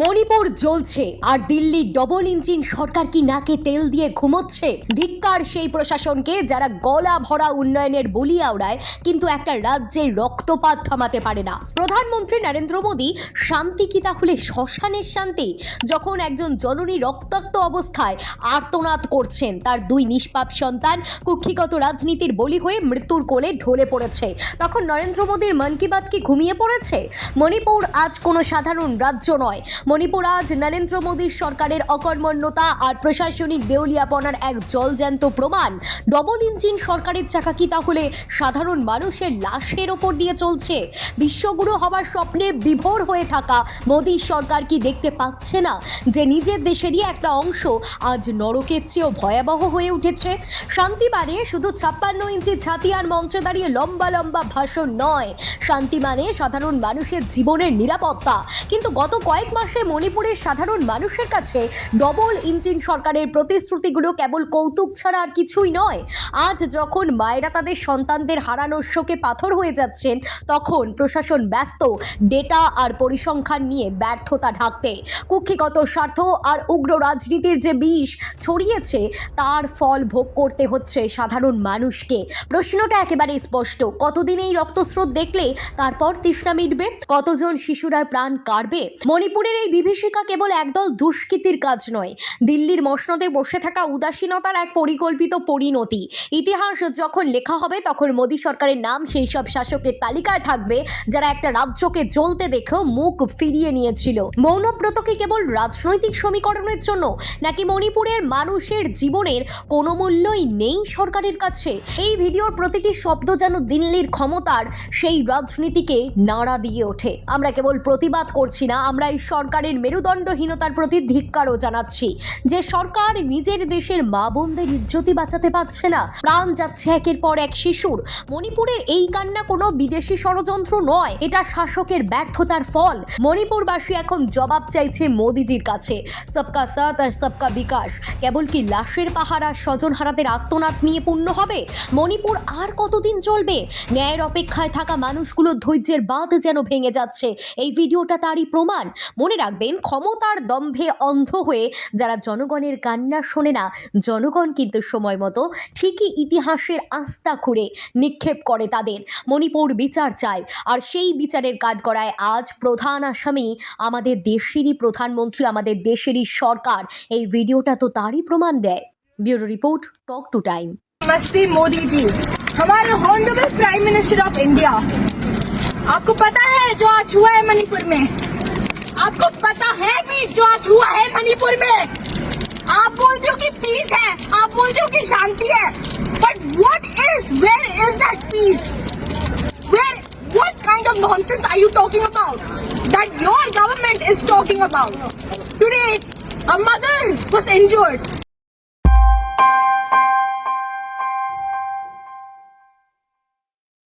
মণিপুর জ্বলছে আর Delhi double engine সরকার কি নাকে তেল দিয়ে ঘুমোচ্ছে। ধিক্কার সেই প্রশাসনকে যারা গলা ভরা উন্নয়নের বলি আওড়ায় কিন্তু একটা রাজ্যের রক্তপাত থামাতে পারে না। প্রধানমন্ত্রী নরেন্দ্র মোদী শান্তি কি তাহলে শ্মশানের শান্তি? যখন একজন জননী রক্তাক্ত অবস্থায় আর্তনাদ করছেন, তার দুই নিষ্পাপ সন্তান কুক্ষিগত রাজনীতির বলি হয়ে মৃত্যুর কোলে ঢলে পড়েছে, তখন নরেন্দ্র মোদীর মন কি বাত কি ঘুমিয়ে পড়েছে? মণিপুর আজ কোনো সাধারণ রাজ্য নয়। মণিপুর আজ নরেন্দ্র মোদীর সরকারের অকর্মণ্যতা আর প্রশাসনিক দেউলিয়াপনার এক জলজ্যান্ত প্রমাণ। ডবল ইঞ্জিন সরকারের চাকা কি তাহলে সাধারণ মানুষের লাশের ওপর দিয়ে চলছে? বিশ্বগুরু হওয়ার স্বপ্নে বিভোর হয়ে থাকা মোদী সরকার কি দেখতে পাচ্ছে না যে নিজের দেশেরই একটা অংশ আজ নরকের চেয়েও ভয়াবহ হয়ে উঠেছে? শান্তি মানে শুধু 56 ইঞ্চি ছাতি আর মঞ্চে দাঁড়িয়ে লম্বা লম্বা ভাষণ নয়। শান্তি মানে সাধারণ মানুষের জীবনের নিরাপত্তা। কিন্তু গত কয়েক মাসে মণিপুরের সাধারণ মানুষের কাছে ডবল ইঞ্জিন সরকারের প্রতিশ্রুতিগুলো কেবল কৌতুক ছাড়া আর কিছুই নয়। আজ যখন মায়েরা তাদের সন্তানদের হারানোর শোকে পাথর হয়ে যাচ্ছেন, তখন প্রশাসন ব্যস্ত ডেটা আর পরিসংখ্যান নিয়ে ব্যর্থতা ঢাকতে। কুক্ষিগত স্বার্থ আর উগ্র রাজনীতির যে বিষ ছড়িয়েছে, তার ফল ভোগ করতে হচ্ছে সাধারণ মানুষকে। প্রশ্নটা একেবারে স্পষ্ট, কতদিন এই রক্তস্রোত দেখলে তারপর তৃষ্ণা মিটবে? কতজন শিশুর আর প্রাণ কাড়বে? মণিপুরের এই বিভীষিকা কেবল একদল দুষ্কৃতীর কাজ নয়, দিল্লির মসনদে বসে থাকা উদাসীনতার এক পরিকল্পিত পরিণতি। ইতিহাস যখন লেখা হবে, তখন মোদী সরকারের নাম সেই সব শাসকের তালিকায় থাকবে যারা একটা রাজ্যকে জ্বলতে দেখেও মুখ ফিরিয়ে নিয়েছিল। মৌনব্রত কি কেবল রাজনৈতিক সমীকরণের জন্য, নাকি মণিপুরের মানুষের জীবনের কোনো মূল্যই নেই সরকারের কাছে? এই ভিডিওর প্রতিটি শব্দ যেন দিল্লির ক্ষমতার সেই রাজনীতিকে নাড়া দিয়ে ওঠে। আমরা কেবল প্রতিবাদ করছি না, আমরা এই সরকারের মেরুদণ্ডহীনতার প্রতি ধিক্কারও জানাচ্ছি। যে সরকার নিজের দেশের মা বোনদের ইজ্জতি বাঁচাতে পারছে না, প্রাণ যাচ্ছে একের পর এক শিশুর। মণিপুরের এই কান্না কোনো বিদেশি ষড়যন্ত্র নয়, এটা শাসকের ব্যর্থতার ফল। মণিপুরবাসী এখন জবাব চাইছে মোদিজির কাছে। সবকা সাথ আর সবকা বিকাশ কেবল কি লাশের পাহাড় আর স্বজন হারাদের আর্তনাদ নিয়ে পূর্ণ হবে? মণিপুর আর কতদিন চলবে? ন্যায়ের অপেক্ষায় থাকা মানুষগুলোর ধৈর্যের বাঁধ যেন ভেঙে যাচ্ছে। এই ভিডিওটা তারই প্রমাণ। মনে রাখবেন, ক্ষমতার দম্ভে অন্ধ হয়ে যারা জনগণের কান্না শোনে না, জনগণ কিন্তু সময় মতো ঠিকই ইতিহাসের আস্থা খুঁড়ে নিক্ষেপ করে তাদের। মণিপুর বিচার চায়, আর সেই বিচারের কাঠগড়ায় আজ প্রধান আসামি আমাদের দেশেরই প্রধানমন্ত্রী, আমাদের দেশেরই সরকার। এই ভিডিওটা তো তারই প্রমাণ দেয়। Bureau report, talk to time. नमस्ते मोदी जी, हमारे honourable prime minister of India, आपको पता है जो आज हुआ है मणिपुर में? आपको पता है भी जो आज हुआ है मणिपुर में? आप बोलते हो कि पीस है, आप बोलते हो कि शांति है, but where is that peace? What kind of nonsense are you talking about that your government is talking about? Today a mother was injured